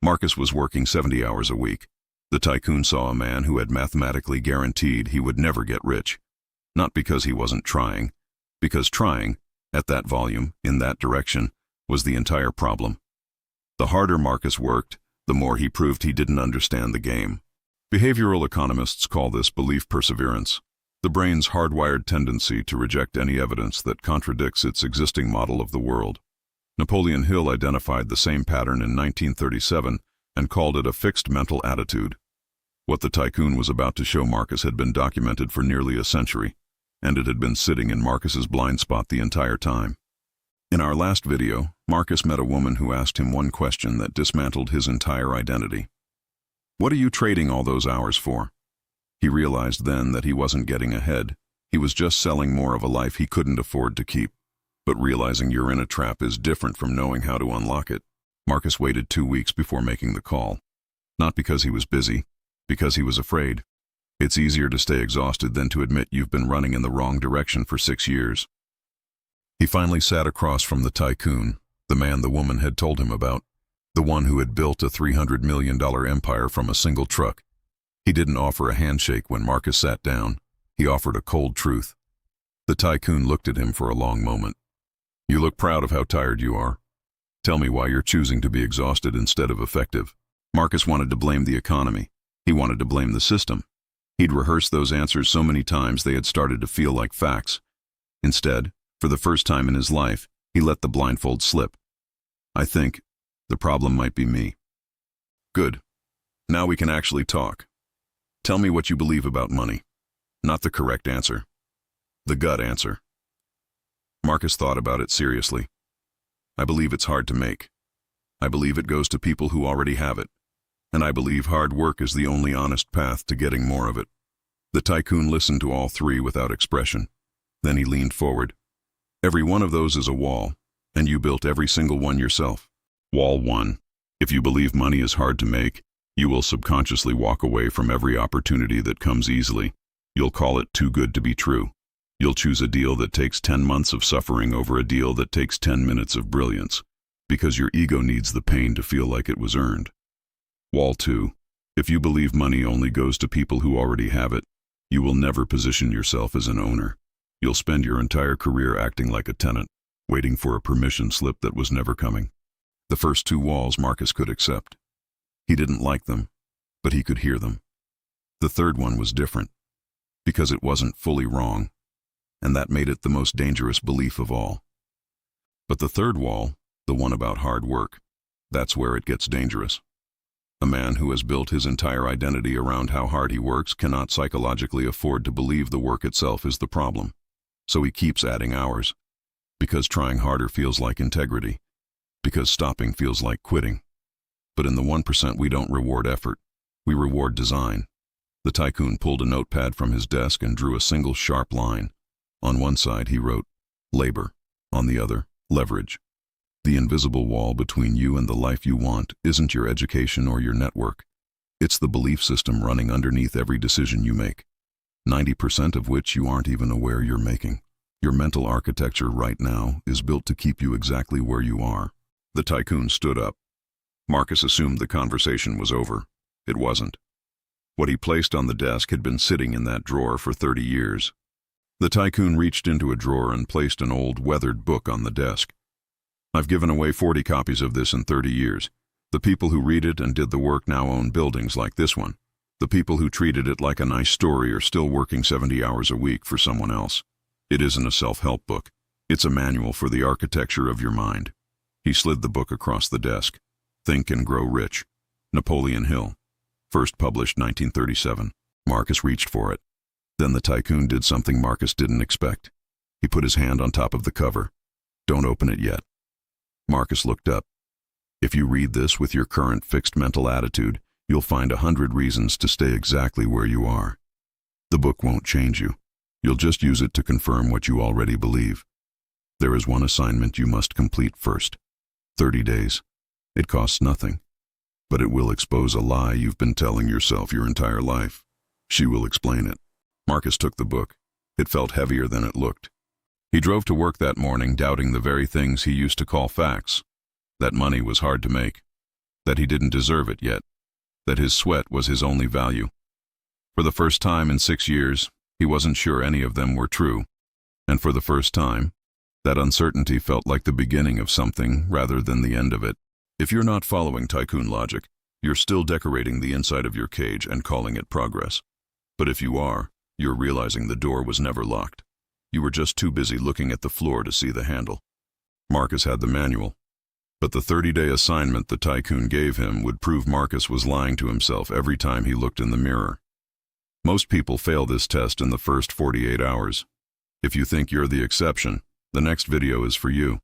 Marcus was working 70 hours a week. The tycoon saw a man who had mathematically guaranteed he would never get rich. Not because he wasn't trying, because trying, at that volume, in that direction, was the entire problem. The harder Marcus worked, the more he proved he didn't understand the game. Behavioral economists call this belief perseverance, the brain's hardwired tendency to reject any evidence that contradicts its existing model of the world. Napoleon Hill identified the same pattern in 1937 and called it a fixed mental attitude. What the tycoon was about to show Marcus had been documented for nearly a century, and it had been sitting in Marcus's blind spot the entire time. In our last video, Marcus met a woman who asked him one question that dismantled his entire identity. "What are you trading all those hours for?" He realized then that he wasn't getting ahead. He was just selling more of a life he couldn't afford to keep. But realizing you're in a trap is different from knowing how to unlock it. Marcus waited 2 weeks before making the call. Not because he was busy, because he was afraid. It's easier to stay exhausted than to admit you've been running in the wrong direction for 6 years. He finally sat across from the tycoon, the man the woman had told him about, the one who had built a $300 million empire from a single truck. He didn't offer a handshake when Marcus sat down. He offered a cold truth. The tycoon looked at him for a long moment. "You look proud of how tired you are. Tell me why you're choosing to be exhausted instead of effective." Marcus wanted to blame the economy. He wanted to blame the system. He'd rehearsed those answers so many times they had started to feel like facts. Instead, for the first time in his life, he let the blindfold slip. "I think the problem might be me." "Good. Now we can actually talk. Tell me what you believe about money. Not the correct answer. The gut answer." Marcus thought about it seriously. "I believe it's hard to make. I believe it goes to people who already have it. And I believe hard work is the only honest path to getting more of it." The tycoon listened to all three without expression. Then he leaned forward. "Every one of those is a wall, and you built every single one yourself. Wall 1. If you believe money is hard to make, you will subconsciously walk away from every opportunity that comes easily. You'll call it too good to be true. You'll choose a deal that takes 10 months of suffering over a deal that takes 10 minutes of brilliance, because your ego needs the pain to feel like it was earned. Wall 2. If you believe money only goes to people who already have it, you will never position yourself as an owner. You'll spend your entire career acting like a tenant, waiting for a permission slip that was never coming." The first two walls Marcus could accept. He didn't like them, but he could hear them. The third one was different, because it wasn't fully wrong, and that made it the most dangerous belief of all. But the third wall, the one about hard work, that's where it gets dangerous. A man who has built his entire identity around how hard he works cannot psychologically afford to believe the work itself is the problem. So he keeps adding hours, because trying harder feels like integrity, because stopping feels like quitting. But in the 1% we don't reward effort, we reward design. The tycoon pulled a notepad from his desk and drew a single sharp line. On one side he wrote, labor. On the other, leverage. The invisible wall between you and the life you want isn't your education or your network. It's the belief system running underneath every decision you make, 90% of which you aren't even aware you're making. Your mental architecture right now is built to keep you exactly where you are. The tycoon stood up. Marcus assumed the conversation was over. It wasn't. What he placed on the desk had been sitting in that drawer for 30 years. The tycoon reached into a drawer and placed an old, weathered book on the desk. "I've given away 40 copies of this in 30 years. The people who read it and did the work now own buildings like this one. The people who treated it like a nice story are still working 70 hours a week for someone else. It isn't a self-help book. It's a manual for the architecture of your mind." He slid the book across the desk. Think and Grow Rich. Napoleon Hill. First published 1937. Marcus reached for it. Then the tycoon did something Marcus didn't expect. He put his hand on top of the cover. "Don't open it yet." Marcus looked up. "If you read this with your current fixed mental attitude, you'll find 100 reasons to stay exactly where you are. The book won't change you. You'll just use it to confirm what you already believe. There is one assignment you must complete first. 30 days. It costs nothing, but it will expose a lie you've been telling yourself your entire life. She will explain it." Marcus took the book. It felt heavier than it looked. He drove to work that morning doubting the very things he used to call facts. That money was hard to make. that he didn't deserve it yet, that his sweat was his only value. For the first time in 6 years, he wasn't sure any of them were true, and for the first time, that uncertainty felt like the beginning of something rather than the end of it. If you're not following Tycoon Logic, you're still decorating the inside of your cage and calling it progress. But if you are, you're realizing the door was never locked. You were just too busy looking at the floor to see the handle. Marcus had the manual, but the 30-day assignment the Tycoon gave him would prove Marcus was lying to himself every time he looked in the mirror. Most people fail this test in the first 48 hours. If you think you're the exception, the next video is for you.